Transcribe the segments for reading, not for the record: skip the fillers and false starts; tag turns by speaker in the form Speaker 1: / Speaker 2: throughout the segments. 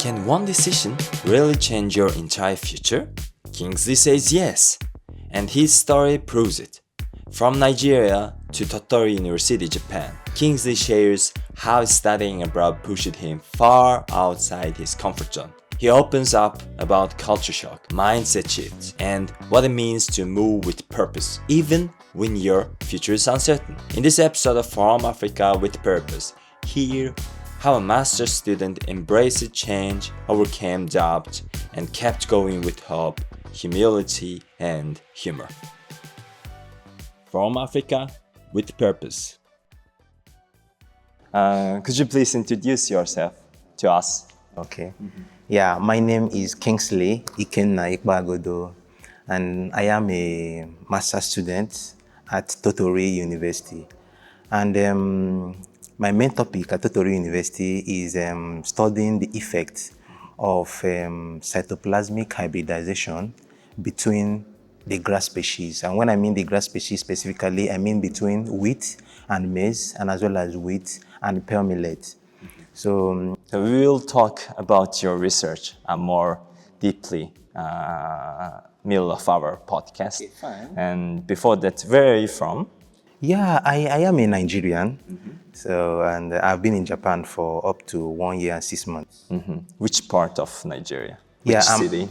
Speaker 1: Can one decision really change your entire future? Kingsley says yes, and his story proves it. From Nigeria to Tottori University, Japan, Kingsley shares how studying abroad pushed him far outside his comfort zone. He opens up about culture shock, mindset shifts, and what it means to move with purpose, even when your future is uncertain. In this episode of From Africa with Purpose, hear how a master's student embraced change, overcame doubt, and kept going with hope, humility, and humor. From Africa with Purpose. Could you please introduce yourself to us?
Speaker 2: Okay. Yeah, my name is Kingsley Ikpa-Agodo, and I am a master's student at Tottori University. And my main topic at Tottori University is studying the effect of cytoplasmic hybridization between the grass species. And when I mean the grass species specifically, I mean between wheat and maize, and as well as wheat and pearl millet.
Speaker 1: So we will talk about your research more deeply middle of our podcast.
Speaker 2: Okay, fine.
Speaker 1: And before that, where are you from?
Speaker 2: Yeah, I am a Nigerian. So, and I've been in Japan for up to 1 year and 6 months.
Speaker 1: Which part of Nigeria? Which city?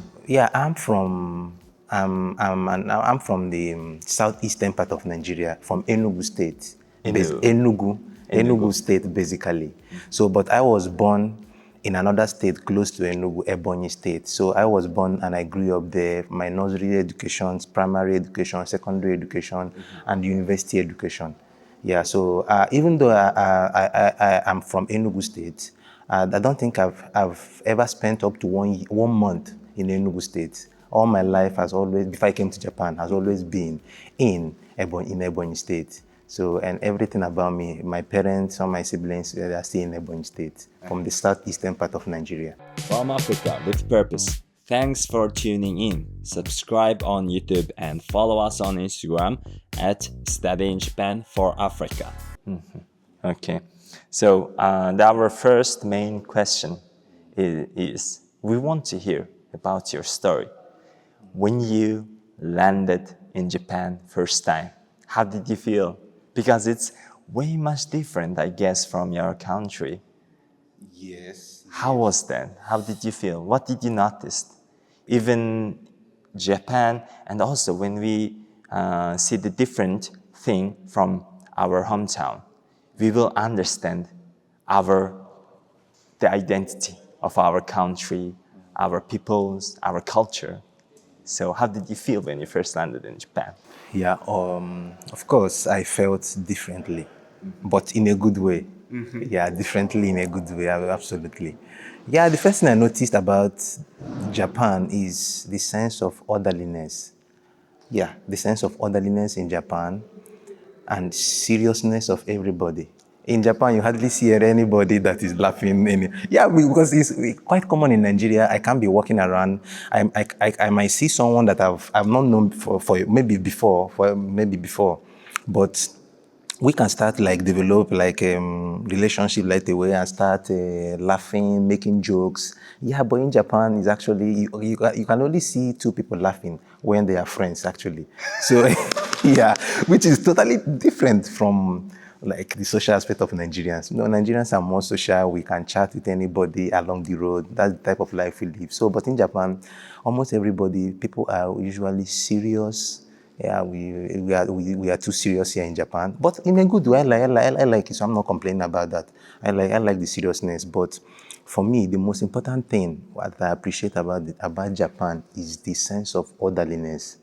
Speaker 2: I'm from the southeastern part of Nigeria, from Enugu State. Enugu State, basically. So, but I was born in another state close to Enugu, Ebonyi State. So I was born and I grew up there. My nursery education, primary education, secondary education, and university education. Yeah, so even though I am from Enugu State, I don't think I've ever spent up to one month in Enugu State. All my life has always, before I came to Japan, has always been in Ebonyi State. So, and everything about me, my parents, all my siblings, they are still in Ebonyi State, from the southeastern part of Nigeria.
Speaker 1: From Africa with Purpose. Thanks for tuning in. Subscribe on YouTube and follow us on Instagram at Study in Japan for Africa. Okay, so our first main question is we want to hear about your story. When you landed in Japan first time, how did you feel? Because it's way much different, I guess, from your country.
Speaker 2: Yes.
Speaker 1: How was that? How did you feel? What did you notice? Even Japan, and also when we see the different thing from our hometown, we will understand the identity of our country, our peoples, our culture. So how did you feel when you first landed in Japan?
Speaker 2: Yeah, of course, I felt differently, but in a good way. Yeah, differently in a good way, absolutely. Yeah, the first thing I noticed about Japan is the sense of orderliness. Yeah, the sense of orderliness in Japan and seriousness of everybody. In Japan, you hardly see anybody that is laughing. Because it's quite common in Nigeria. I can't be walking around. I might see someone that I've not known for maybe before, but we can start develop relationship right away and start laughing, making jokes. Yeah, but in Japan, is actually you can only see two people laughing when they are friends actually. So yeah, which is totally different from the social aspect of Nigerians. Nigerians are more social. We can chat with anybody along the road. That's the type of life we live. So, but in Japan, almost everybody, people are usually serious. Yeah, we are too serious here in Japan. But in a good way, I like it, so I'm not complaining about that. I like the seriousness. But for me, the most important thing what I appreciate about Japan is the sense of orderliness.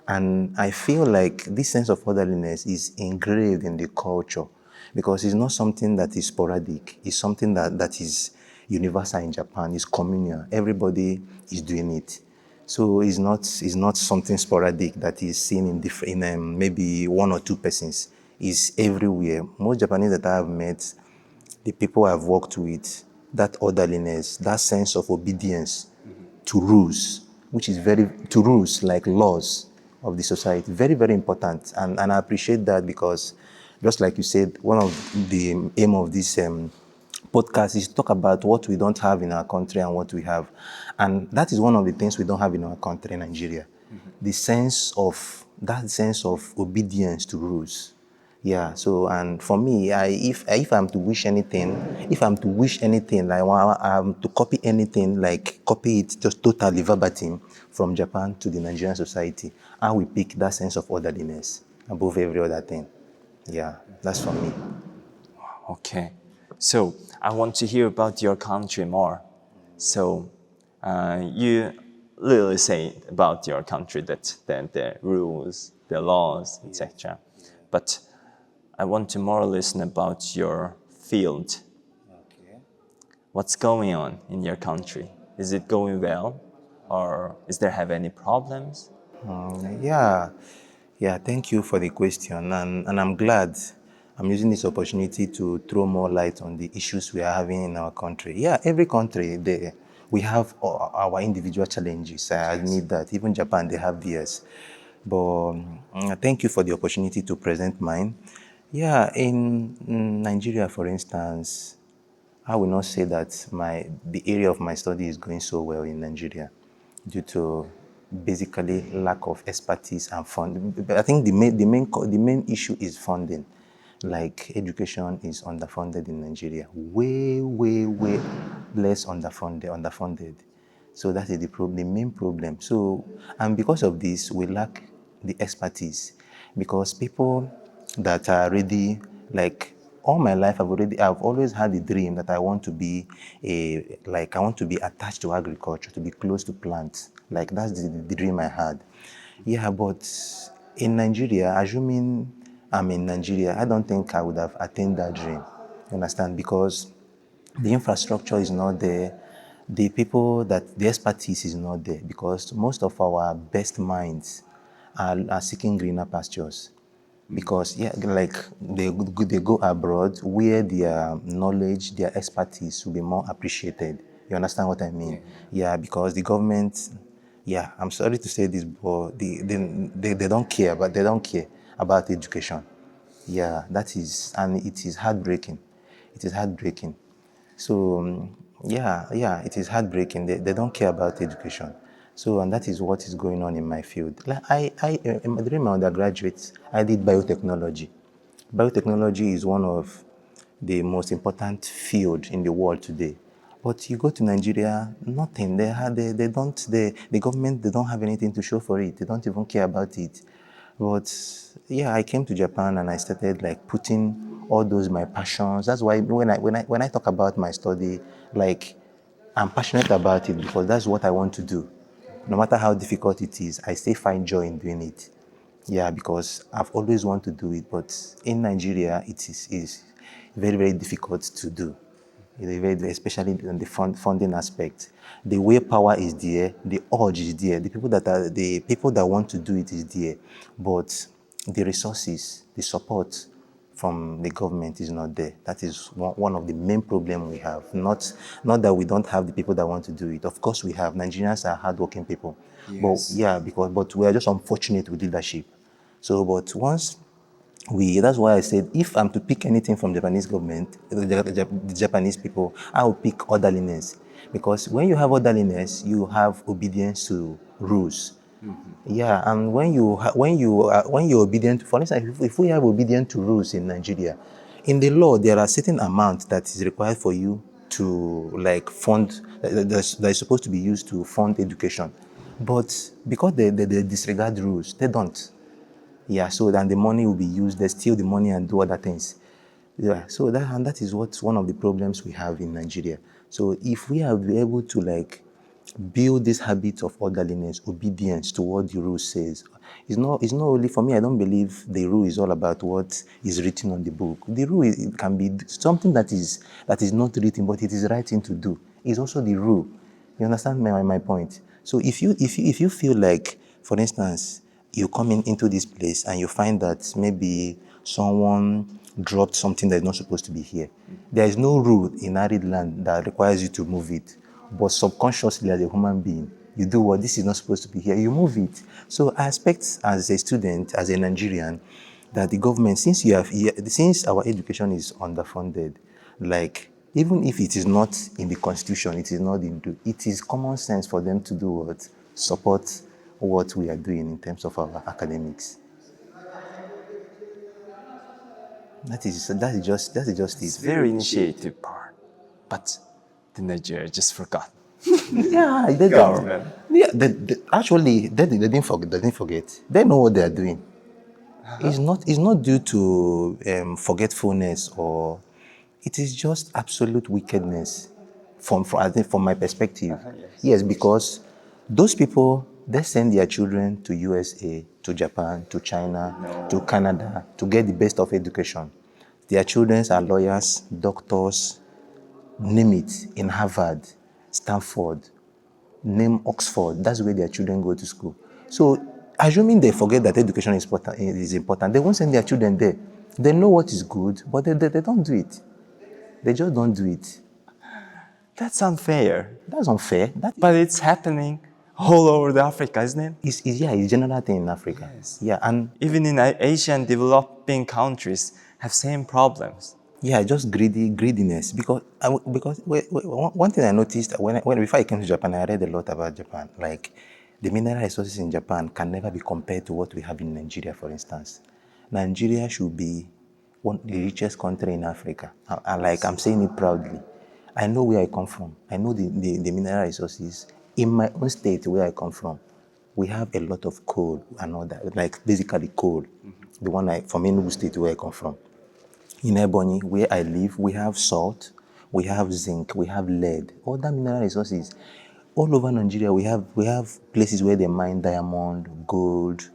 Speaker 2: And I feel like this sense of orderliness is engraved in the culture because it's not something that is sporadic. It's something that is universal in Japan. It's communal. Everybody is doing it. So it's not something sporadic that is seen in maybe one or two persons. It's everywhere. Most Japanese that I have met, the people I've worked with, that orderliness, that sense of obedience to rules, to rules like laws of the society, very, very important. And I appreciate that because, just like you said, one of the aim of this podcast is to talk about what we don't have in our country and what we have. And that is one of the things we don't have in our country, Nigeria. The that sense of obedience to rules. Yeah, so and for me, if I'm to wish anything, like to copy anything, like copy it just totally verbatim from Japan to the Nigerian society, I will pick that sense of orderliness above every other thing. Yeah, that's for me.
Speaker 1: Okay. So I want to hear about your country more. So you literally say about your country that the rules, the laws, etc. But I want to more listen about your field. What's going on in your country? Is it going well, or is there have any problems?
Speaker 2: Yeah, yeah. Thank you for the question, and I'm glad I'm using this opportunity to throw more light on the issues we are having in our country. Yeah, every country we have our individual challenges. I admit that. Even Japan, they have theirs. But thank you for the opportunity to present mine. Yeah, in Nigeria, for instance, I will not say that the area of my study is going so well in Nigeria due to basically lack of expertise and funding. But I think the main issue is funding. Like education is underfunded in Nigeria, way less underfunded. So that is the main problem. So, and because of this, we lack the expertise because people that are ready, like all my life, I've always had the dream that I want to be I want to be attached to agriculture, to be close to plants. Like that's the dream I had. Yeah, but in Nigeria, assuming I'm in Nigeria, I don't think I would have attained that dream. You understand? Because the infrastructure is not there. The expertise is not there because most of our best minds are seeking greener pastures. Because yeah, like they go abroad where their knowledge, their expertise will be more appreciated. You understand what I mean? Yeah, because the government, yeah, I'm sorry to say this, but they don't care, but they don't care about education. Yeah, that is, and it is heartbreaking. It is heartbreaking. So, yeah, it is heartbreaking. They don't care about education. So, and that is what is going on in my field. Like during my undergraduate, I did biotechnology. Biotechnology is one of the most important field in the world today. But you go to Nigeria, nothing. They don't, the government, they don't have anything to show for it. They don't even care about it. But yeah, I came to Japan and I started like putting all those my passions. That's why when I talk about my study, like I'm passionate about it because that's what I want to do. No matter how difficult it is, I still find joy in doing it. Yeah, because I've always wanted to do it, but in Nigeria, is very difficult to do. Especially in the funding aspect. The willpower is there, the urge is there, the people that want to do it is there, but the resources, the support from the government is not there. That is one of the main problems we have. Not that we don't have the people that want to do it. Of course we have. Nigerians are hardworking people. Yes. But yeah, but we are just unfortunate with leadership. So, but once that's why I said if I'm to pick anything from Japanese government, the Japanese people, I will pick orderliness. Because when you have orderliness, you have obedience to rules. Yeah, and when you're obedient, for instance, if we have obedient to rules in Nigeria, in the law there are certain amount that is required for you to like fund that is supposed to be used to fund education, but because they disregard rules, they don't. Yeah, so then the money will be used, they steal the money and do other things. Yeah, so that is what's one of the problems we have in Nigeria. So if we are able to like build this habit of orderliness, obedience to what the rule says, it's not only for me. I don't believe the rule is all about what is written on the book. The rule it can be something that is not written, but it is right thing to do. It's also the rule. You understand my point? So if you feel like, for instance, you come into this place and you find that maybe someone dropped something that's not supposed to be here. There is no rule in arid land that requires you to move it. But subconsciously, as a human being, you do what this is not supposed to be here, you move it. So I expect as a student, as a Nigerian, that the government, since our education is underfunded, like Even if it is not in the constitution, it is not it is common sense for them to do what? Support what we are doing in terms of our academics. That is just
Speaker 1: It's
Speaker 2: it.
Speaker 1: very initiative part. But the Nigeria just forgot.
Speaker 2: Yeah, they
Speaker 1: Government.
Speaker 2: Yeah, actually, they didn't forget. They didn't forget. They know what they are doing. It's not due to forgetfulness, or it is just absolute wickedness I think from my perspective. Yes, because those people, they send their children to USA, to Japan, to China, to Canada to get the best of education. Their children are lawyers, doctors, name it, in Harvard, Stanford, name Oxford. That's where their children go to school. So, assuming they forget that education is important, they won't send their children there. They know what is good, but they don't do it. They just don't do it.
Speaker 1: That's unfair.
Speaker 2: That's unfair.
Speaker 1: But it's happening all over the Africa, isn't it?
Speaker 2: It's a general thing in Africa.
Speaker 1: Yes.
Speaker 2: Yeah, and
Speaker 1: Even in Asian developing countries have same problems.
Speaker 2: yeah, just greediness. Because one thing I noticed when before I came to Japan, I read a lot about Japan. Like, the mineral resources in Japan can never be compared to what we have in Nigeria, for instance. Nigeria should be the richest country in Africa. Like, I'm saying it proudly. I know where I come from. I know the mineral resources in my own state where I come from. We have a lot of coal and all that, like basically coal. The one from Enugu State where I come from. In Ebonyi, where I live, we have salt, we have zinc, we have lead, other mineral resources. All over Nigeria, we have places where they mine diamond, gold,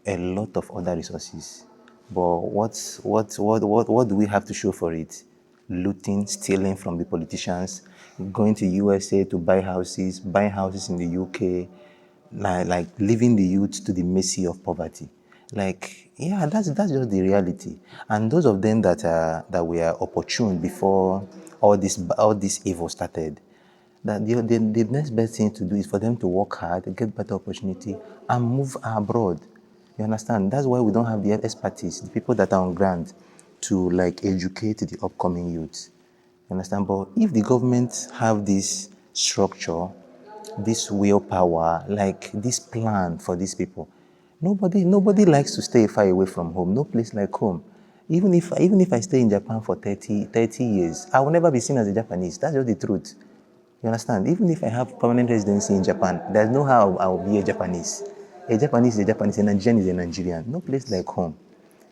Speaker 2: a lot of other resources. But what do we have to show for it? Looting, stealing from the politicians, going to USA to buy houses, buying houses in the UK, like leaving the youth to the mercy of poverty. Like, yeah, that's just the reality. And those of them that were opportune before all this evil started, that the next best thing to do is for them to work hard, get better opportunity, and move abroad. You understand? That's why we don't have the expertise, the people that are on ground to like educate the upcoming youth. You understand? But if the government have this structure, this willpower, like this plan for these people, nobody likes to stay far away from home. No place like home. Even if I stay in Japan for 30 years, I will never be seen as a Japanese. That's just the truth. You understand? Even if I have permanent residency in Japan, there's no how I will be a Japanese. A Japanese is a Japanese, a Nigerian is a Nigerian. No place like home.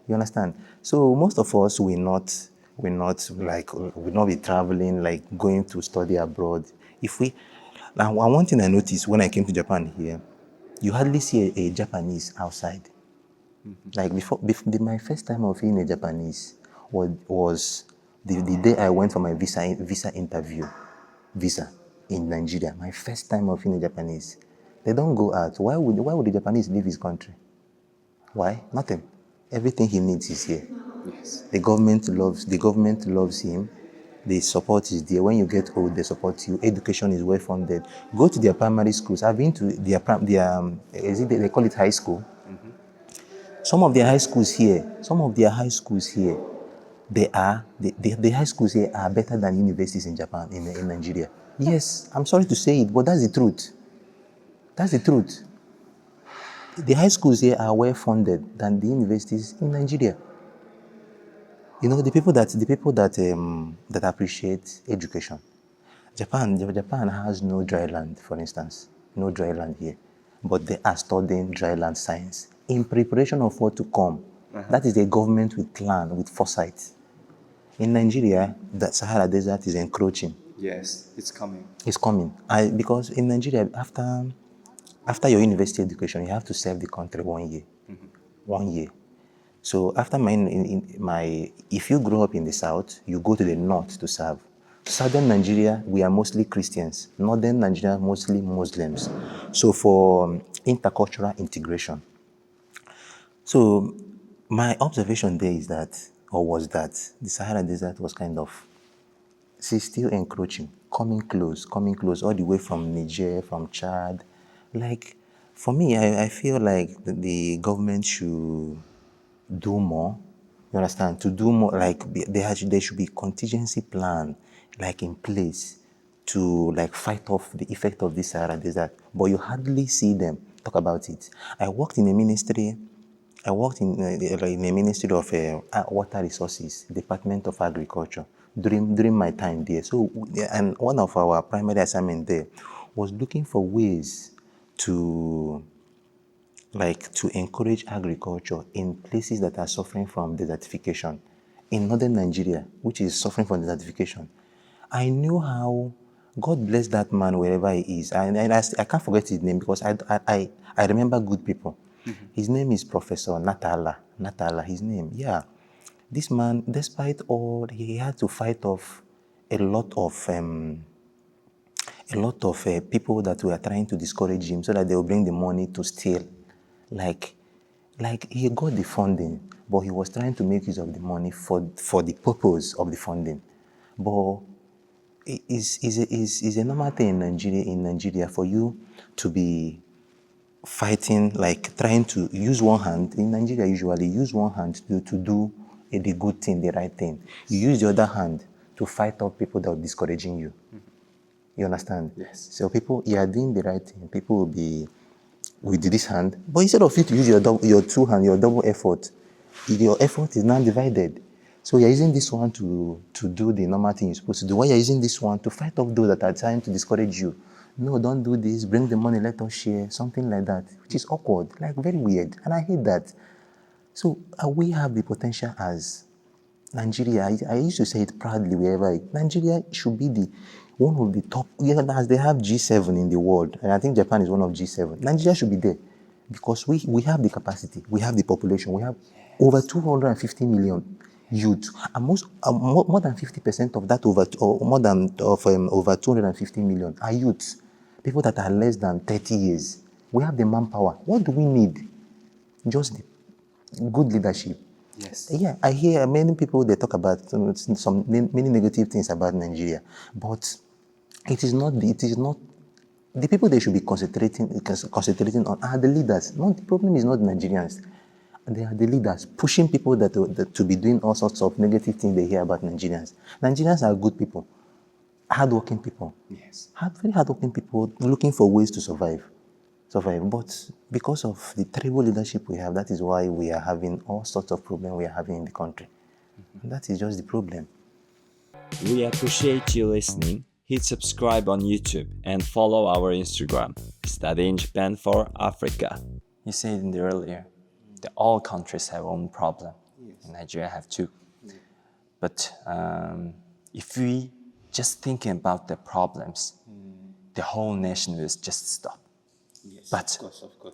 Speaker 2: You understand? So most of us will not be traveling, like going to study abroad. Now, one thing I noticed when I came to Japan here, you hardly see a Japanese outside. Like before my first time of seeing a Japanese was the day I went for my visa interview, visa in Nigeria. My first time of seeing a Japanese. They don't go out. Why would the Japanese leave his country? Why? Nothing. Everything he needs is here.
Speaker 1: Yes.
Speaker 2: The government loves him. The support is there. When you get old, they support you. Education is well funded. Go to their primary schools. I've been to they call it high school. Some of their high schools here, the high schools here are better than universities in Japan, in Nigeria. Yes, I'm sorry to say it, but that's the truth. That's the truth. The high schools here are well funded than the universities in Nigeria. You know, the people that appreciate education. Japan has no dry land, for instance. No dry land here. But they are studying dry land science in preparation of what to come. That is a government with plan, with foresight. In Nigeria, the Sahara Desert is encroaching.
Speaker 1: Yes, it's coming.
Speaker 2: It's coming. Because in Nigeria, after your university education, you have to serve the country 1 year. 1 year. So after if you grow up in the south, you go to the north to serve. Southern Nigeria, we are mostly Christians. Northern Nigeria, mostly Muslims. So for intercultural integration. So my observation there was that the Sahara Desert was still encroaching, coming close, all the way from Niger, from Chad. Like, for me, I feel like the government should do more. You understand? To do more, like there should be contingency plan like in place to like fight off the effect of this Sahara desert, but you hardly see them talk about it. I worked in a ministry in a ministry of water resources, Department of Agriculture, during my time there. So, and one of our primary assignment there was looking for ways to to encourage agriculture in places that are suffering from desertification. In northern Nigeria, which is suffering from desertification, I knew how. God bless that man wherever he is. I can't forget his name because I remember good people. His name is Professor Natala. Natala, his name. Yeah. This man, despite all, he had to fight off a lot of people that were trying to discourage him so that they will bring the money to steal. Like, he got the funding, but he was trying to make use of the money for the purpose of the funding. But it is a normal thing in Nigeria for you to be fighting, like trying to use one hand. In Nigeria, usually use one hand to do the good thing, the right thing. You use the other hand to fight off people that are discouraging you. You understand?
Speaker 1: Yes.
Speaker 2: So people, you are doing the right thing. People will be with this hand, but instead of you to use your two hands, your double effort, your effort is now divided. So you're using this one to do the normal thing you're supposed to do. Why you're using this one to fight off those that are trying to discourage you? No, don't do this. Bring the money. Let us share. Something like that, which is awkward, like very weird, and I hate that. So we have the potential as Nigeria. I used to say it proudly wherever Nigeria should be the one of the top. Yeah, as they have G7 in the world, and I think Japan is one of G7. Nigeria should be there because we have the capacity, we have the population, we have over 250 million youth, and more than 50% of that over 250 million are youths, people that are less than 30 years. We have the manpower. What do we need? Just the good leadership.
Speaker 1: Yes.
Speaker 2: Yeah, I hear many people, they talk about many negative things about Nigeria, but it is not the people they should be concentrating on are the leaders. No, the problem is not Nigerians. They are the leaders pushing people that to be doing all sorts of negative things they hear about Nigerians. Nigerians are good people, hardworking people.
Speaker 1: Yes.
Speaker 2: Very hardworking people looking for ways to survive. But because of the terrible leadership we have, that is why we are having all sorts of problems we are having in the country. And that is just the problem.
Speaker 1: We appreciate you listening. Hit subscribe on YouTube and follow our Instagram, Study in Japan for Africa. You said in the earlier that all countries have own problem. Yes. Nigeria have too. Yes. But if we just thinking about the problems, the whole nation will just stop.
Speaker 2: Yes,
Speaker 1: but,
Speaker 2: of course.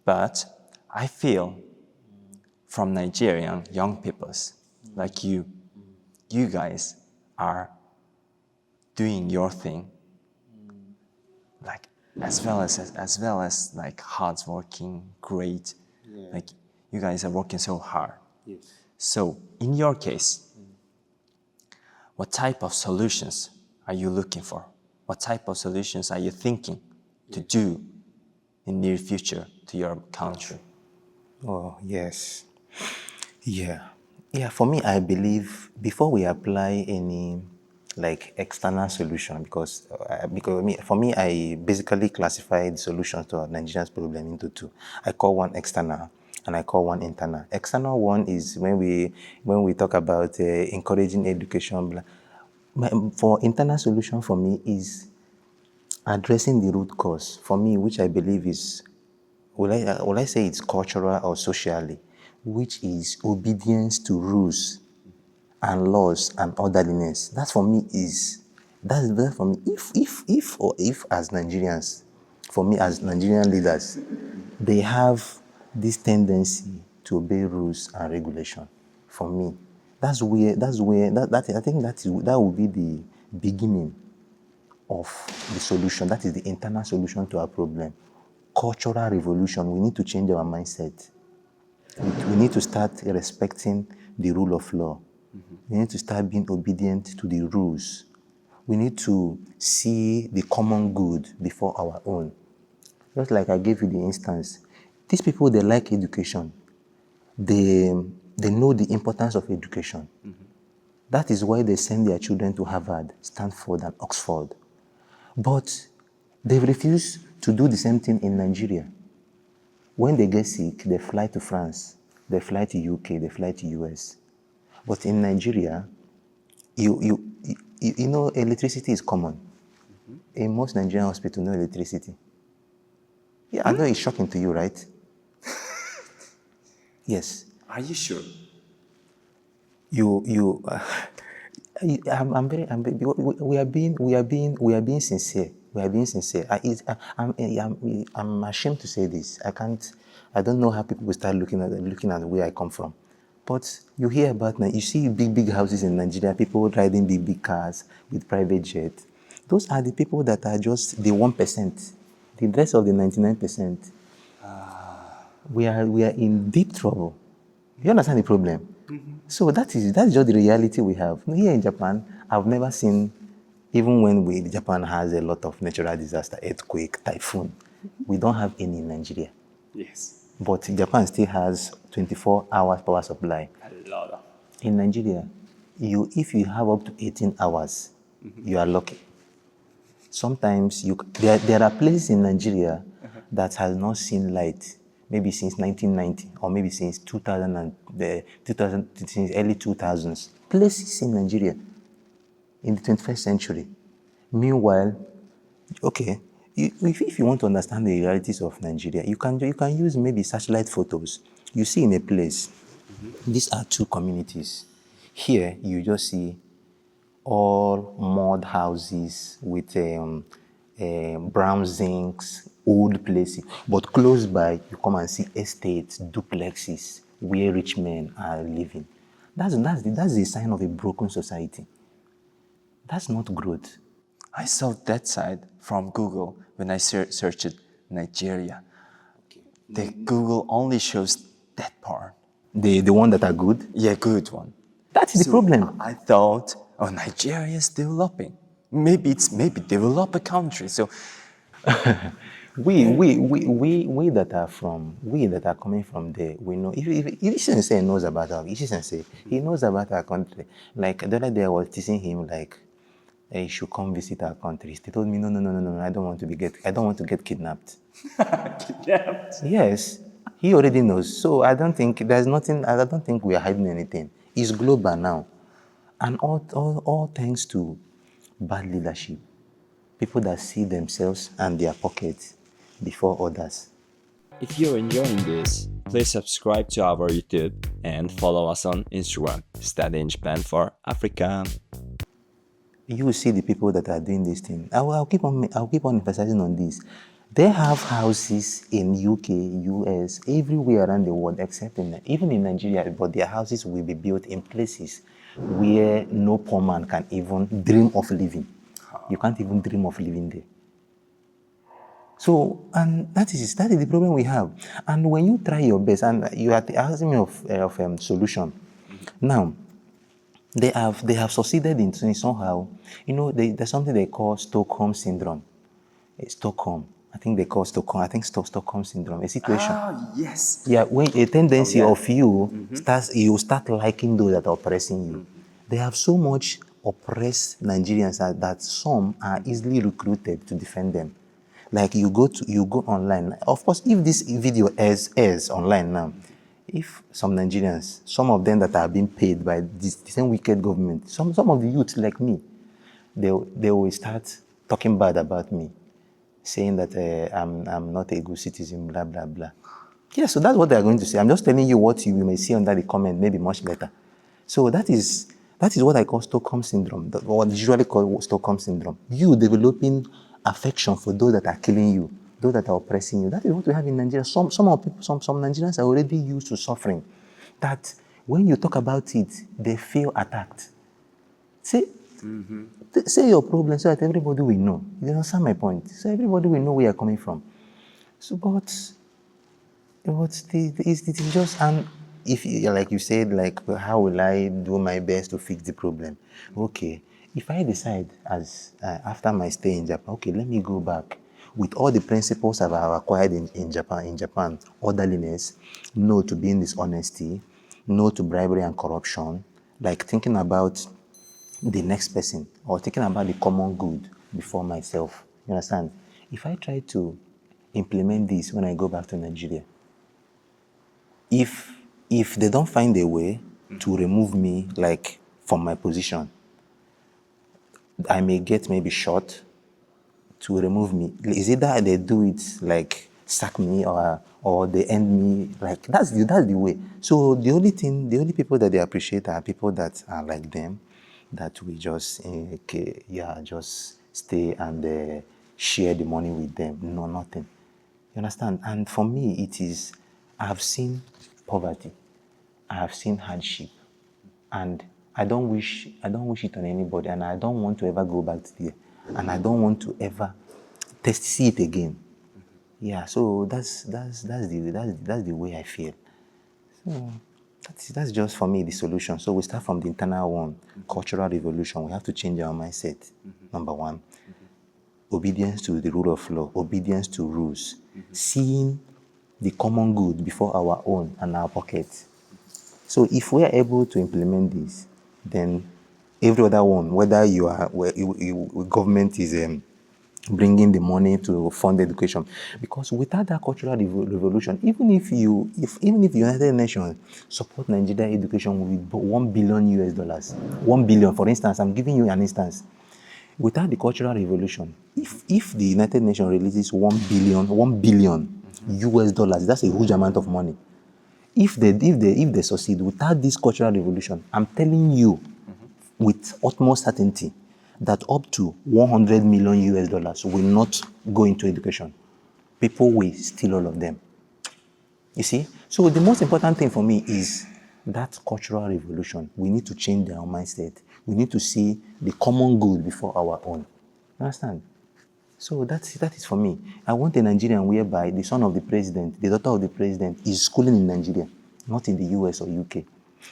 Speaker 1: But I feel from Nigerian young peoples like you guys are doing your thing, like as well as like hardworking, great. Yeah. Like you guys are working so hard. Yes. So in your case, what type of solutions are you looking for? What type of solutions are you thinking to do in near future to your country?
Speaker 2: Oh, yes. Yeah. Yeah, for me, I believe before we apply any like external solution, because for me, I basically classify the solutions to Nigeria's problem into two. I call one external and I call one internal. External one is when we talk about encouraging education. For internal solution for me is addressing the root cause. For me, which I believe is, will I say it's cultural or socially, which is obedience to rules and laws and orderliness. That for me is, that for me, if as Nigerians, for me as Nigerian leaders, they have this tendency to obey rules and regulation. For me, I think that will be the beginning of the solution. That is the internal solution to our problem. Cultural revolution. We need to change our mindset. We need to start respecting the rule of law. Mm-hmm. We need to start being obedient to the rules. We need to see the common good before our own. Just like I gave you the instance, these people, they like education. They know the importance of education. Mm-hmm. That is why they send their children to Harvard, Stanford, and Oxford. But they refuse to do the same thing in Nigeria. When they get sick, they fly to France, they fly to UK, they fly to US. But in Nigeria, you know, electricity is common. In most Nigerian hospitals, no electricity. Yeah, I know it's shocking to you, right? Yes.
Speaker 1: Are you sure?
Speaker 2: We are being sincere. We are being sincere. I'm ashamed to say this. I don't know how people will start looking at where I come from. But you hear about, you see big houses in Nigeria, people riding big cars with private jets. Those are the people that are just the 1%. The rest of the 99%. We are in deep trouble. You understand the problem? So that's just the reality we have. Here in Japan, I've never seen, even when Japan has a lot of natural disaster, earthquake, typhoon, we don't have any in Nigeria.
Speaker 1: Yes.
Speaker 2: But Japan still has 24 hours power supply.
Speaker 1: A lot of.
Speaker 2: In Nigeria, if you have up to 18 hours, you are lucky. Sometimes there are places in Nigeria that has not seen light, maybe since 1990 or maybe since 2000 since early 2000s. Places in Nigeria in the 21st century. Meanwhile, okay, if you want to understand the realities of Nigeria, you can use maybe satellite photos. You see in a place, these are two communities. Here, you just see all mud houses with brown zincs, old places. But close by, you come and see estates, duplexes, where rich men are living. That's the sign of a broken society. That's not growth.
Speaker 1: I saw that site from Google when I searched Nigeria. The Google only shows that part.
Speaker 2: The one that are good.
Speaker 1: Yeah, good one.
Speaker 2: That's the problem.
Speaker 1: I thought, oh, Nigeria is developing. Maybe develop country. So
Speaker 2: We that are coming from there, we know. If Sensei knows about our, Sensei, he knows about our country. Like the other day, I was teaching him like, he should come visit our country. He told me, no, I don't want to get kidnapped.
Speaker 1: Kidnapped?
Speaker 2: Yes, he already knows. So I don't think we are hiding anything. It's global now, and all thanks to bad leadership. People that see themselves and their pockets before others.
Speaker 1: If you're enjoying this, please subscribe to our YouTube and follow us on Instagram. Study in Japan for Africa.
Speaker 2: You will see the people that are doing this thing. I'll keep on emphasizing on this. They have houses in UK, US, everywhere around the world, except even in Nigeria. But their houses will be built in places where no poor man can even dream of living. You can't even dream of living there. So, and that is the problem we have. And when you try your best, and you are asking me of solution, now they have succeeded in somehow. You know, there's something they call Stockholm syndrome. Stockholm. I think they call Stockholm. I think Stockholm syndrome. A situation.
Speaker 1: Ah, yes.
Speaker 2: Yeah, when a tendency of you you start liking those that are oppressing you. They have so much oppressed Nigerians that some are easily recruited to defend them. Like you go online. Of course, if this video airs online now, if some Nigerians, some of them that are being paid by the same wicked government, some of the youth like me, they will start talking bad about me, saying that I'm not a good citizen, blah blah blah. Yeah, so that's what they are going to say. I'm just telling you what you may see under the comment, maybe much later. So that is what I call Stockholm syndrome, what usually called Stockholm syndrome. You developing affection for those that are killing you, those that are oppressing you. That is what we have in Nigeria. Some Nigerians are already used to suffering. That when you talk about it, they feel attacked. Say your problem so that everybody will know. You understand my point? So everybody will know where you're coming from. So, but it's just, and if, like you said, like, how will I do my best to fix the problem? Okay, if I decide after my stay in Japan, okay, let me go back with all the principles I've acquired in Japan, orderliness, no to being dishonesty, no to bribery and corruption, like thinking about the next person or thinking about the common good before myself. You understand? If I try to implement this when I go back to Nigeria, if they don't find a way to remove me like from my position, I may get maybe shot to remove me. Is it that they do it like sack me or they end me like that's the way. So the only people that they appreciate are people that are like them, that we just just stay and share the money with them. No, nothing. You understand? And for me, it is I have seen poverty, I have seen hardship, and I don't wish it on anybody, and I don't want to ever go back to there, and I don't want to ever see it again. Yeah, so that's the way I feel. So that's just for me the solution. So we start from the internal one, cultural revolution. We have to change our mindset. Number one, obedience to the rule of law, obedience to rules, seeing the common good before our own and our pockets. So if we are able to implement this, then every other one, whether government is bringing the money to fund education, because without that cultural revolution, even if United Nations support Nigeria education with $1 billion, 1 billion, for instance, I'm giving you an instance. Without the cultural revolution, if the United Nations releases $1 billion US, that's a huge amount of money. If they succeed without this cultural revolution, I'm telling you with utmost certainty that up to $100 million US will not go into education. People will steal all of them. You see? So the most important thing for me is that cultural revolution. We need to change our mindset. We need to see the common good before our own. Understand? So that is for me. I want a Nigerian whereby the son of the president, the daughter of the president is schooling in Nigeria, not in the US or UK.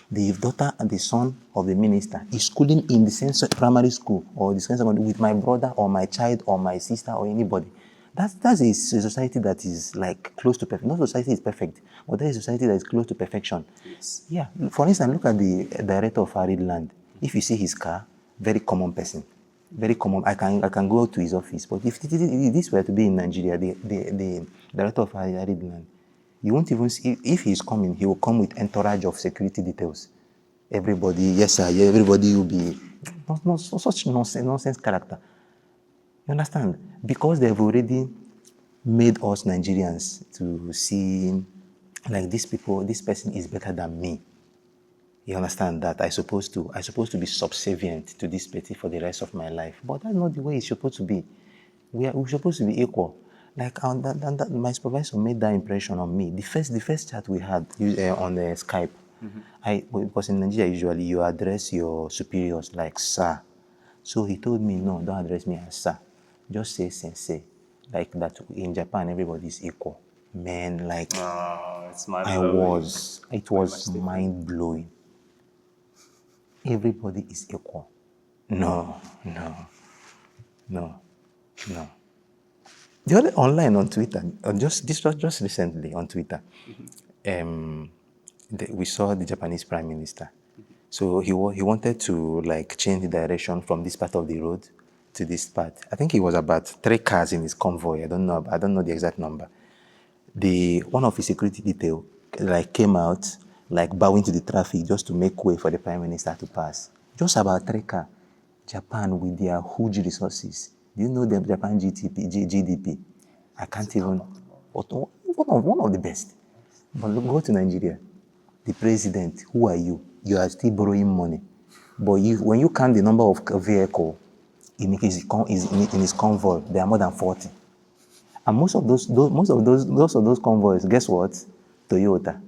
Speaker 2: The daughter and the son of the minister is schooling in the same primary school or the same secondary with my brother or my child or my sister or anybody. That's a society that is like close to perfect. Not society is perfect, but there is a society that is close to perfection. Yes. Yeah. For instance, look at the director of Arid Land. If you see his car, very common person. Very common. I can go to his office. But if this were to be in Nigeria, the director of Arid Land, you won't even see, if he's coming, he will come with entourage of security details. Everybody, yes sir, yeah, everybody will be, not such nonsense character. You understand? Because they've already made us Nigerians to see like this person is better than me. You understand that I supposed to be subservient to this person for the rest of my life. But that's not the way it's supposed to be. We're supposed to be equal. Like my supervisor made that impression on me. The first chat we had on Skype, because in Nigeria usually you address your superiors like sir. So he told me, no, don't address me as sir. Just say sensei. Like that in Japan everybody is equal. Man, like
Speaker 1: It's mind-blowing.
Speaker 2: It was mind-blowing. Everybody is equal. No. The other online on Twitter, just recently on Twitter, we saw the Japanese Prime Minister. So he wanted to like change the direction from this part of the road to this part. I think it was about 3 cars in his convoy. I don't know the exact number. One of his security detail like came out like bowing to the traffic just to make way for the Prime Minister to pass. Just about 3 cars. Japan with their huge resources. Do you know the Japan GDP? I can't even. One of the best. But look, go to Nigeria. The president, who are you? You are still borrowing money. But when you count the number of vehicles in his convoy, there are more than 40. And most of those convoys, guess what? Toyota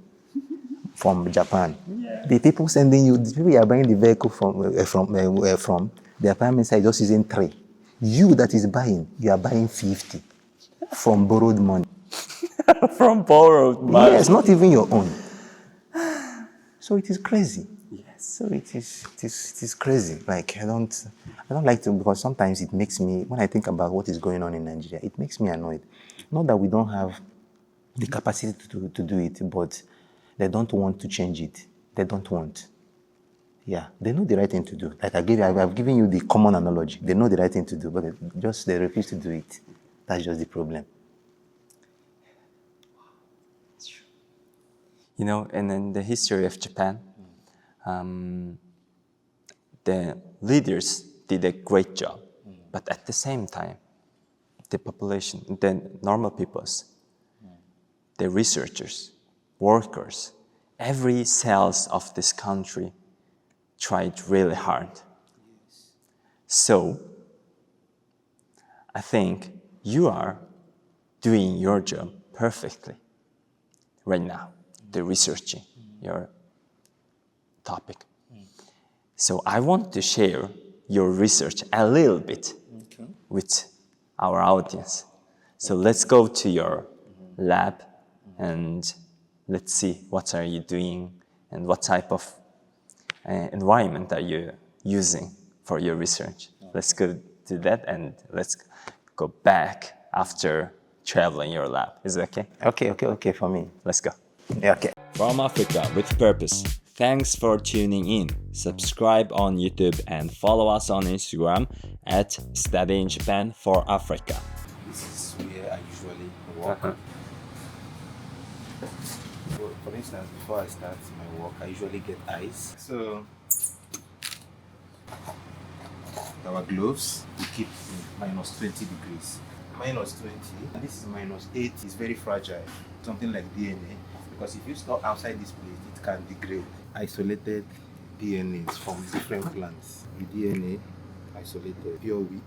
Speaker 2: from Japan. Yeah. The people you are buying the vehicle from their prime minister is just using 3. You that is buying, you are buying 50 from borrowed money.
Speaker 1: From borrowed money.
Speaker 2: Yes, not even your own. So it is crazy.
Speaker 1: Yes.
Speaker 2: So it is crazy. Like I don't like to, because sometimes it makes me, when I think about what is going on in Nigeria, it makes me annoyed. Not that we don't have the capacity to do it, but they don't want to change it. They don't want. Yeah, they know the right thing to do. Like I've given you the common analogy. They know the right thing to do, but they refuse to do it. That's just the problem.
Speaker 1: You know, and in the history of Japan, the leaders did a great job. But at the same time, the population, the normal peoples, the researchers, workers, every cells of this country tried really hard. So, I think you are doing your job perfectly right now, the researching your topic. So I want to share your research a little bit with our audience. So let's go to your lab and let's see what are you doing and what type of environment are you using for your research. Let's go to that and let's go back after traveling your lab. Is it okay?
Speaker 2: Okay for me.
Speaker 1: Let's go.
Speaker 2: Yeah, okay.
Speaker 1: From Africa with Purpose. Thanks for tuning in. Subscribe on YouTube and follow us on Instagram at Study in Japan for Africa.
Speaker 2: This is where I usually work. For instance, before I start my work, I usually get ice. So our gloves we keep minus 20 degrees. Minus 20, and this is minus 8. It's very fragile, something like DNA, because if you store outside this place, it can degrade. Isolated DNAs from different plants. The DNA isolated, pure wheat,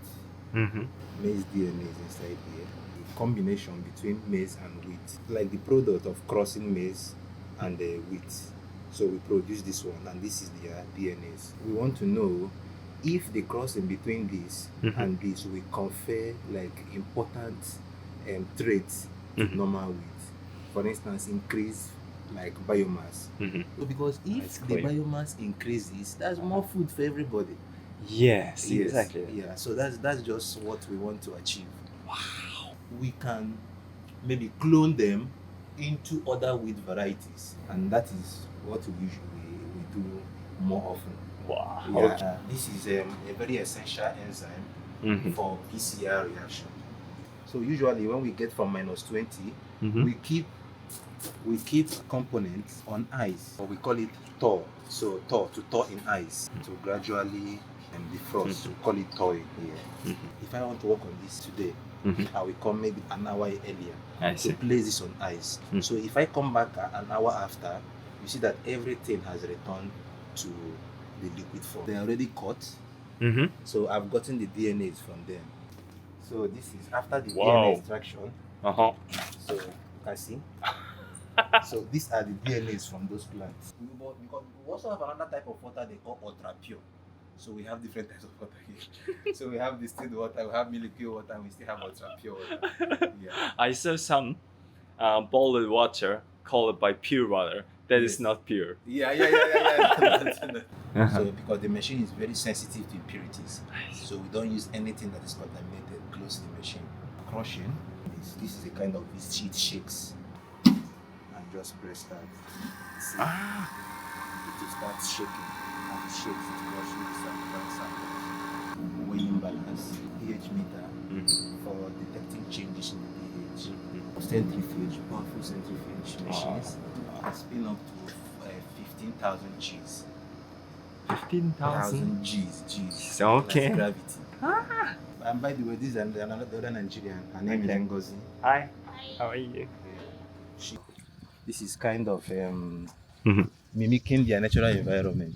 Speaker 2: maize DNA is inside here. The combination between maize and wheat, like the product of crossing maize and wheat. So we produce this one, and this is their DNAs. We want to know if the crossing between this and this will confer like important traits to normal wheat. For instance, increase like biomass. So because if the biomass increases, that's more food for everybody.
Speaker 1: Yes, exactly.
Speaker 2: Yeah, so that's just what we want to achieve. Wow. We can maybe clone them into other wheat varieties, and that is what we usually do more often.
Speaker 1: Wow.
Speaker 2: Yeah, okay. This is a very essential enzyme for PCR reaction. So usually when we get from minus 20, we keep components on ice, or we call it thaw. So to thaw in ice to gradually defrost. We call it thawing here. If I want to work on this today, I will come maybe an hour earlier to place this on ice. So if I come back an hour after, you see that everything has returned to the liquid form. They're already cut. So I've gotten the DNAs from them. So this is after the DNA extraction. So you can see. So these are the DNAs from those plants. Because we also have another type of water they call ultra pure. So we have different types of water here. So we have distilled water, we have molecular water, and we still have ultra pure water. Yeah.
Speaker 1: I saw some boiled water called by pure water. That is not pure.
Speaker 2: Yeah. So because the machine is very sensitive to impurities, so we don't use anything that is contaminated close to the machine. Crushing, this is a kind of this sheet shakes, and just press start. See? It will start shaking, and it shakes, it crushes the samples. Weighing balance, pH meter for detecting changes in the pH. Centrifuge, powerful centrifuge machines. Spin up to 15,000 Gs. 15,000 Gs.
Speaker 1: Okay.
Speaker 2: That's gravity. And by the way, this is another Nigerian. Her name is Ngozi.
Speaker 1: Hi. How are you?
Speaker 2: This is kind of mimicking their natural environment.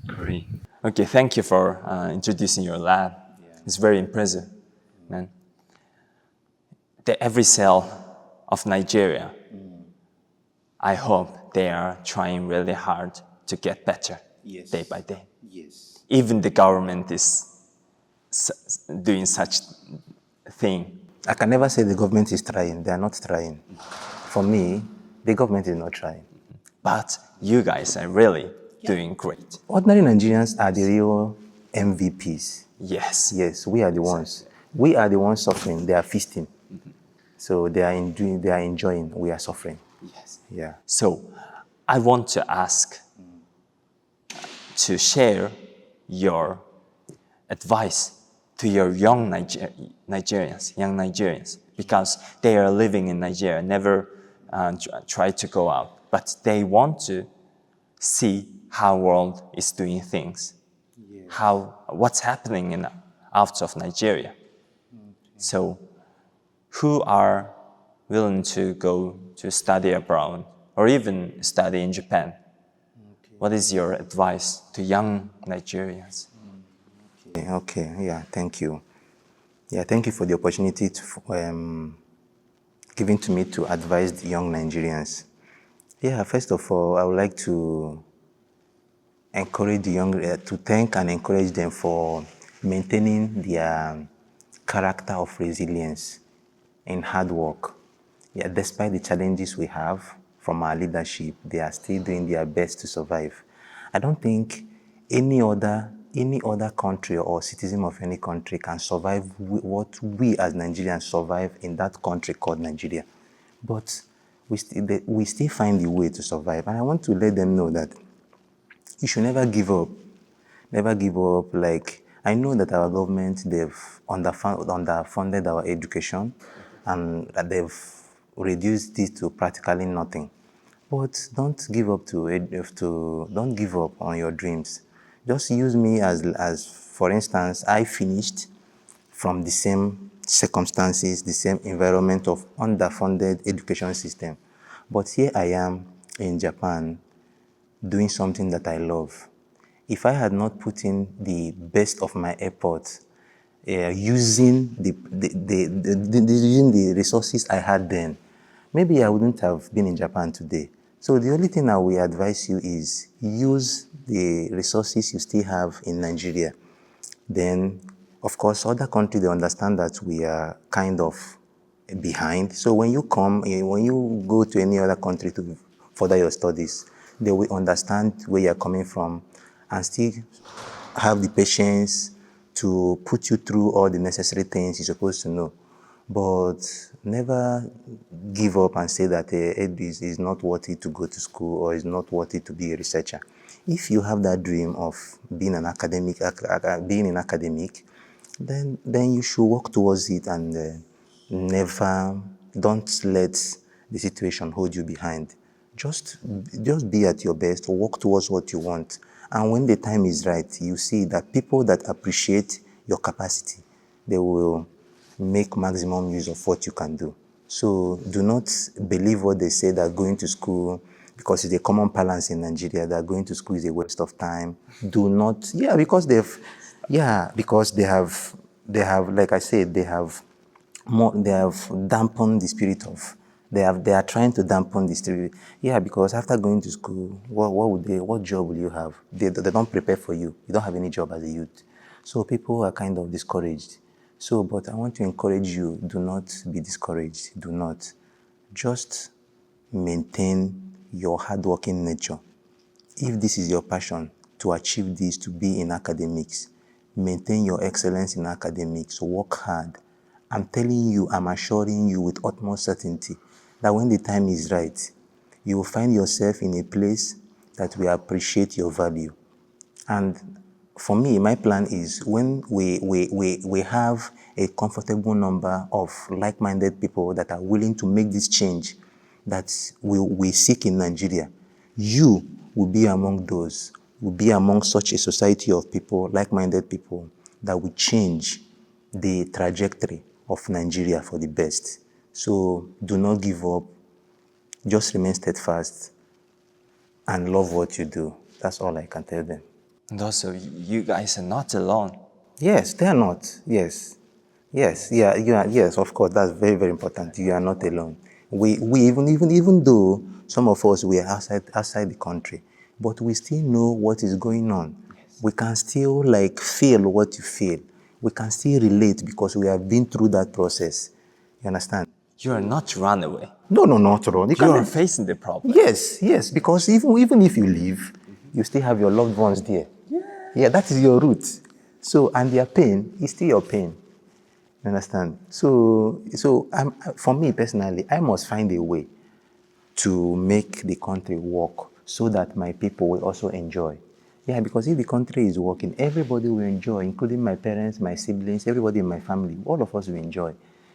Speaker 1: Great. Okay, thank you for introducing your lab. It's very impressive, man. Every cell of Nigeria, I hope they are trying really hard to get better day by day.
Speaker 2: Yes.
Speaker 1: Even the government is doing such thing.
Speaker 2: I can never say the government is trying. They are not trying. For me, the government is not trying.
Speaker 1: But you guys are really doing great.
Speaker 2: Ordinary Nigerians are the real MVPs.
Speaker 1: Yes.
Speaker 2: Yes, we are the ones. We are the ones suffering. They are feasting. So they are enjoying. We are suffering.
Speaker 1: Yes.
Speaker 2: Yeah.
Speaker 1: So I want to ask to share your advice to your young Nigerians, because they are living in Nigeria, never try to go out, but they want to see how world is doing things, what's happening out of Nigeria. So, who are willing to go to study abroad or even study in Japan? What is your advice to young Nigerians?
Speaker 2: Okay, yeah, thank you. Yeah, thank you for the opportunity given to me to advise the young Nigerians. Yeah, first of all, I would like to encourage the young, to thank and encourage them for maintaining their character of resilience and hard work. Yeah, despite the challenges we have from our leadership, they are still doing their best to survive. I don't think any other country or citizen of any country can survive what we as Nigerians survive in that country called Nigeria. But we still find a way to survive. And I want to let them know that you should never give up. Never give up. Like, I know that our government, they've underfunded our education, and that they've reduced it to practically nothing. But don't give up don't give up on your dreams. Just use me as for instance, I finished from the same circumstances, the same environment of underfunded education system. But here I am in Japan doing something that I love. If I had not put in the best of my effort, using using the resources I had then, maybe I wouldn't have been in Japan today. So the only thing I will advise you is use the resources you still have in Nigeria. Then, of course, other countries, they understand that we are kind of behind. So when you when you go to any other country to further your studies, they will understand where you're coming from and still have the patience to put you through all the necessary things you're supposed to know. But never give up and say that it is not worth it to go to school or is not worth it to be a researcher. If you have that dream of being an academic, then you should work towards it and never, don't let the situation hold you behind. Just be at your best, work towards what you want. And when the time is right, you see that people that appreciate your capacity, they will make maximum use of what you can do. So do not believe what they say that going to school, because it's a common parlance in Nigeria, that going to school is a waste of time. Do not, because they have, like I said, they have dampened the spirit of, they are trying to dampen the spirit. Yeah, because after going to school, what job will you have? They don't prepare for you. You don't have any job as a youth. So people are kind of discouraged. So, but I want to encourage you, do not be discouraged. Do not. Just maintain your hardworking nature. If this is your passion, to achieve this, to be in academics, maintain your excellence in academics, work hard. I'm telling you, I'm assuring you with utmost certainty that when the time is right, you will find yourself in a place that will appreciate your value. And for me, my plan is when we have a comfortable number of like-minded people that are willing to make this change that we seek in Nigeria, you will be among those, will be among such a society of people, like-minded people, that will change the trajectory of Nigeria for the best. So do not give up. Just remain steadfast and love what you do. That's all I can tell them.
Speaker 1: And also, you guys are not alone.
Speaker 2: Yes, they are not. Yes. Yes, yeah, you are, yes, of course, that's very, very important. You are not alone. We even though some of us we are outside the country, but we still know what is going on. Yes. We can still feel what you feel. We can still relate because we have been through that process. You understand?
Speaker 1: You are not run away.
Speaker 2: No, not at all.
Speaker 1: You are facing the problem.
Speaker 2: Yes, because even if you leave, you still have your loved ones there. Yeah, that is your root. So, and their pain is still your pain. You understand? So for me personally, I must find a way to make the country work. so that my people will also enjoy. Yeah, because if the country is working, everybody will enjoy, including my parents, my siblings, everybody in my family. All of us will enjoy.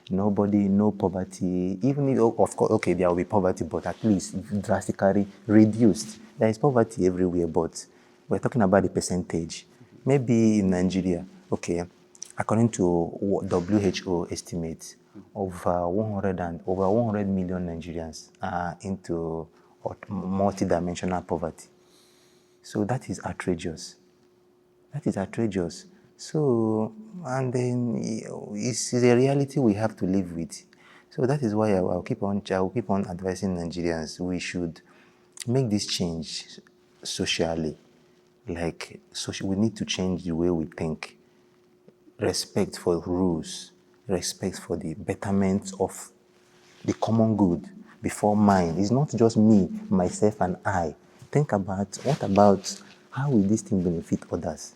Speaker 2: Nobody, no poverty. Even if, of course, okay, there will be poverty, but at least drastically reduced. There is poverty everywhere, but we're talking about the percentage. Maybe in Nigeria, okay, according to WHO estimates, over 100 million Nigerians are into multi-dimensional poverty. So that is outrageous. That is outrageous. So, and then it's a reality we have to live with. So that is why I'll keep on advising Nigerians. We should make this change socially. Like, we need to change the way we think. Respect for rules, respect for the betterment of the common good before mine. It's not just me, myself, and I. Think about what about how will this thing benefit others?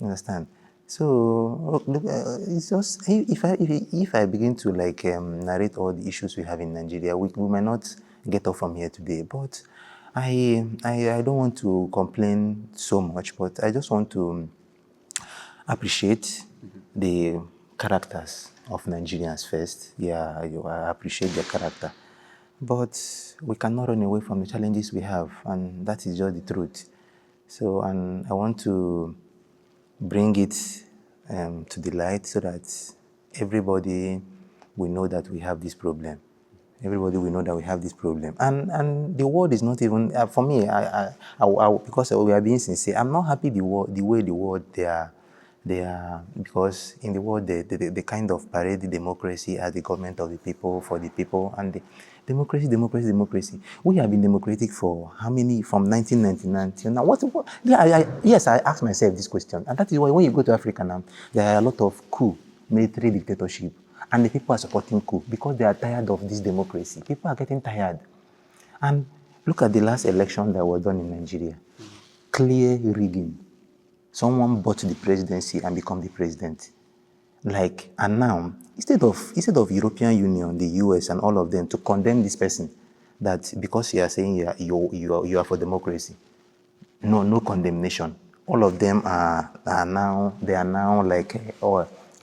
Speaker 2: You understand? So look, it's just if I begin to narrate all the issues we have in Nigeria, we might not get up from here today. But I don't want to complain so much, but I just want to appreciate the characters of Nigerians first. Yeah, I appreciate their character. But we cannot run away from the challenges we have, and that is just the truth. So, and I want to bring it to the light so that everybody will know that we have this problem. Everybody will know that we have this problem. And the world is not even, for me, because we are being sincere, I'm not happy the way the world, they are, because in the world, they kind of parade the democracy as the government of the people, for the people, and the democracy. We have been democratic for how many, from 1999 till now? Yes, I ask myself this question, and that is why when you go to Africa now, there are a lot of coup, military dictatorship, and the people are supporting coup because they are tired of this democracy. People are getting tired. And look at the last election that was done in Nigeria. Clear rigging. Someone bought the presidency and become the president. And now, instead of European Union, the US, and all of them to condemn this person, that because you are saying you are for democracy, no condemnation. All of them are now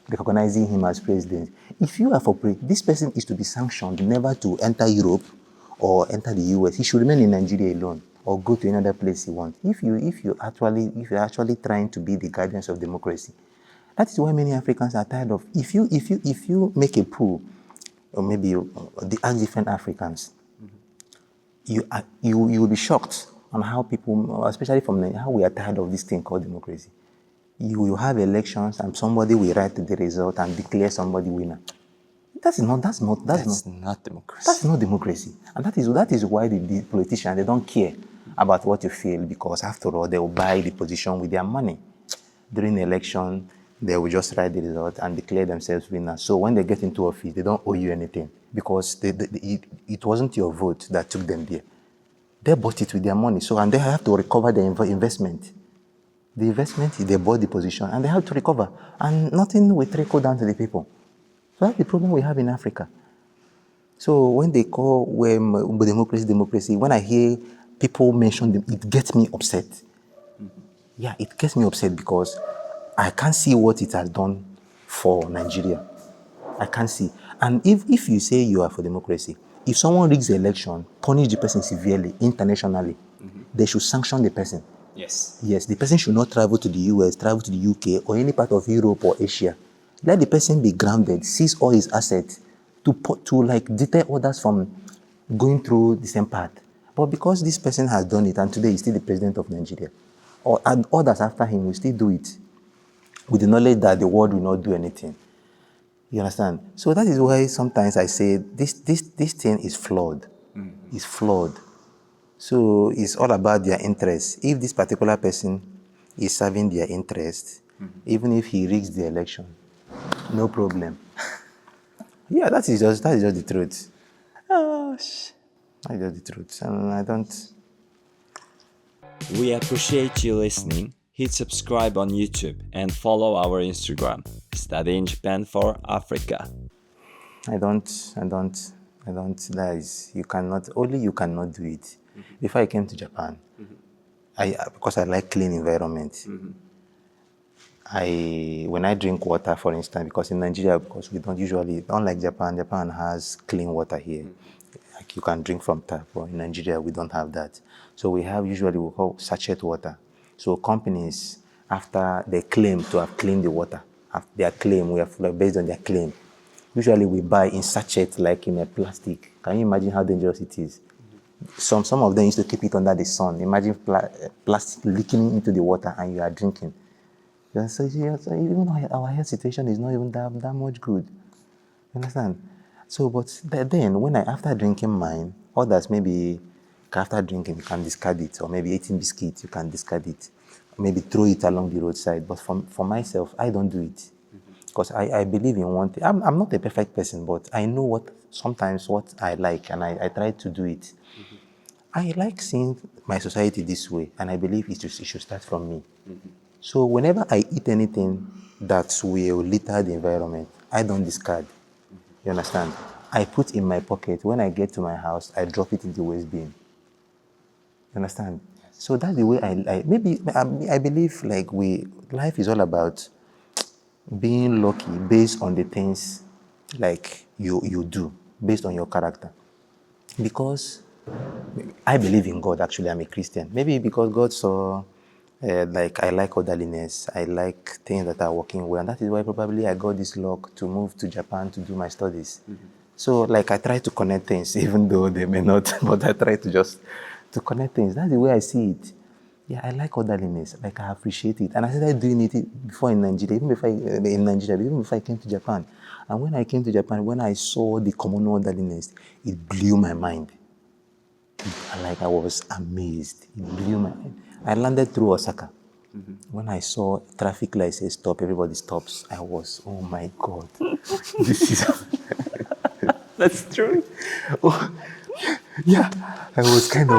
Speaker 2: recognizing him as president. If you are for this person is to be sanctioned never to enter Europe or enter the US. He should remain in Nigeria alone or go to another place he wants. If you're actually trying to be the guardians of democracy, that is why many Africans are tired of. If you make a poll, or maybe ask different Africans, you will be shocked on how people, especially from how we are tired of this thing called democracy. You will have elections and somebody will write the result and declare somebody winner. That's not democracy. That's not democracy. And that is why the politicians, they don't care about what you feel, because after all, they will buy the position with their money. During the election, they will just write the result and declare themselves winners. So when they get into office, they don't owe you anything, because it wasn't your vote that took them there. They bought it with their money. So, and they have to recover the investment. The investment, they bought the position and they have to recover. And nothing will trickle down to the people. So that's the problem we have in Africa. So when they call democracy, when I hear people mention them, it gets me upset. Mm-hmm. Yeah, it gets me upset because I can't see what it has done for Nigeria. I can't see. And if you say you are for democracy, if someone rigs the election, punish the person severely, internationally, they should sanction the person.
Speaker 1: Yes.
Speaker 2: Yes, the person should not travel to the US, travel to the UK, or any part of Europe or Asia. Let the person be grounded, seize all his assets to deter others from going through the same path. But because this person has done it and today he's still the president of Nigeria, and others after him will still do it with the knowledge that the world will not do anything. You understand? So that is why sometimes I say this thing is flawed. Mm-hmm. It's flawed. So it's all about their interests. If this particular person is serving their interests, even if he rigs the election, no problem. Yeah, that is just the truth. That's just the truth. And I don't.
Speaker 1: We appreciate you listening. Hit subscribe on YouTube and follow our Instagram. Study in Japan for Africa.
Speaker 2: I don't. That is, you cannot do it. Before I came to Japan, because I like clean environment. When I drink water, for instance, because in Nigeria, because we don't usually, unlike Japan, Japan has clean water here. Like you can drink from tap, but in Nigeria, we don't have that. So we have usually we call sachet water. So companies, after they claim to have cleaned the water, after their claim, we have based on their claim. Usually we buy in sachet, like in a plastic. Can you imagine how dangerous it is? Some of them used to keep it under the sun. Imagine plastic leaking into the water and you are drinking. So even our health situation is not even that much good. You understand? So, but then when after drinking mine, others maybe after drinking you can discard it, or maybe eating biscuits you can discard it, or maybe throw it along the roadside. But for myself, I don't do it because I believe in one thing. I'm not a perfect person, but I know sometimes what I like, and I try to do it. I like seeing my society this way, and I believe it should start from me. So whenever I eat anything that will litter the environment, I don't discard. You understand? I put in my pocket. When I get to my house, I drop it in the waste bin. You understand? So that's the way I believe like life is all about being lucky based on the things like you do, based on your character. Because I believe in God, actually. I'm a Christian. Maybe because God saw, like, I like orderliness. I like things that are working well. And that is why probably I got this luck to move to Japan to do my studies. So, like, I try to connect things, even though they may not, but I try to connect things. That's the way I see it. Yeah, I like orderliness. Like, I appreciate it. And I started doing it before in Nigeria, even before I came to Japan. And when I came to Japan, when I saw the communal orderliness, it blew my mind. I was amazed. It blew my mind. I landed through Osaka. When I saw traffic lights say stop, everybody stops. I was, oh my God, this is.
Speaker 1: That's true.
Speaker 2: Oh, yeah, I was kind of,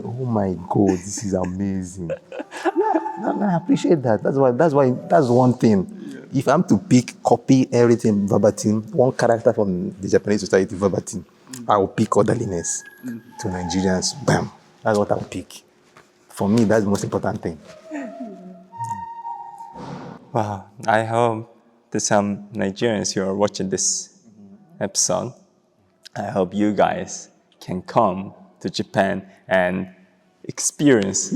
Speaker 2: oh my God, this is amazing. Yeah, I appreciate that. That's one thing. Yeah. If I'm to copy everything verbatim, one character from the Japanese society verbatim, I'll pick orderliness to Nigerians. Bam, that's what I'll pick. For me, that's the most important thing.
Speaker 1: Wow, I hope there's some Nigerians who are watching this episode. I hope you guys can come to Japan and experience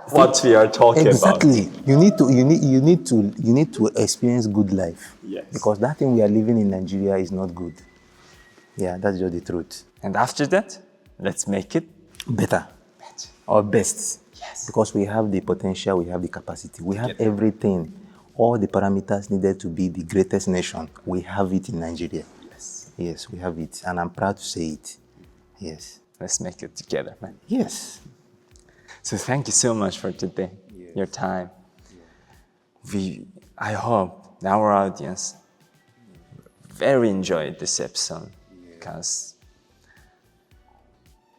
Speaker 1: what we are talking about.
Speaker 2: Exactly. You need to experience good life.
Speaker 1: Yes.
Speaker 2: Because that thing we are living in Nigeria is not good. Yeah, that's just the truth.
Speaker 1: And after that, let's make it
Speaker 2: better. Or best.
Speaker 1: Yes.
Speaker 2: Because we have the potential, we have the capacity, we have everything. All the parameters needed to be the greatest nation. We have it in Nigeria. Yes, we have it. And I'm proud to say it. Yes.
Speaker 1: Let's make it together, man.
Speaker 2: Yes.
Speaker 1: So thank you so much for today, your time. I hope our audience very enjoyed this episode because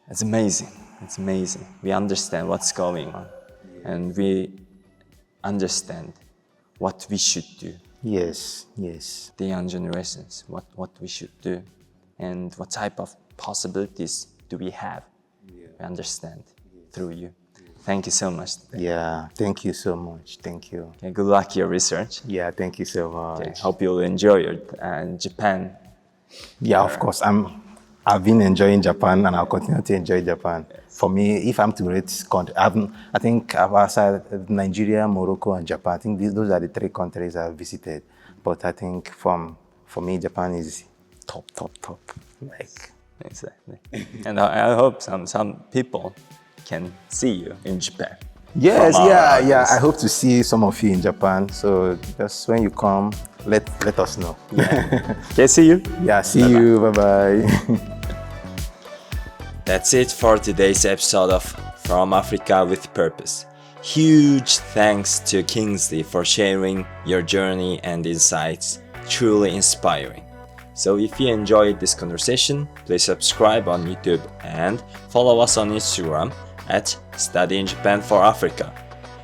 Speaker 1: it's amazing. It's amazing. We understand what's going on and we understand what we should do.
Speaker 2: Yes.
Speaker 1: The young generations, what we should do and what type of possibilities do we have. We understand through you. Thank you so much.
Speaker 2: Yeah, thank you so much. Thank you.
Speaker 1: Okay, good luck in your research.
Speaker 2: Yeah, thank you so much.
Speaker 1: Okay, hope you'll enjoy your Japan.
Speaker 2: Yeah, of course. I've been enjoying Japan and I'll continue to enjoy Japan. Yes. For me, if I'm to rate country, I think I've outside Nigeria, Morocco, and Japan. I think those are the 3 countries I've visited. But I think for me, Japan is top. Like
Speaker 1: exactly. And I hope some people can see you in Japan.
Speaker 2: Yes, yeah. I hope to see some of you in Japan. So just when you come, let us know.
Speaker 1: Yeah. Okay, see you.
Speaker 2: Yeah, see you. Bye-bye.
Speaker 1: That's it for today's episode of From Africa with Purpose. Huge thanks to Kingsley for sharing your journey and insights. Truly inspiring. So if you enjoyed this conversation, please subscribe on YouTube and follow us on Instagram at Study in Japan for Africa.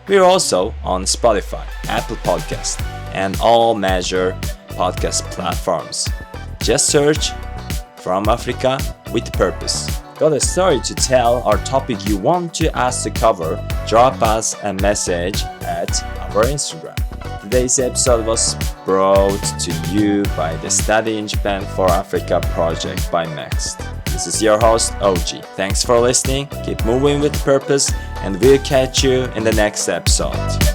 Speaker 1: We're also on Spotify, Apple Podcast, and all major podcast platforms. Just search From Africa with Purpose. Got a story to tell or topic you want us to cover? Drop us a message at our Instagram. Today's episode was brought to you by the Study in Japan for Africa project by Max. This is your host, OG. Thanks for listening, keep moving with purpose, and we'll catch you in the next episode.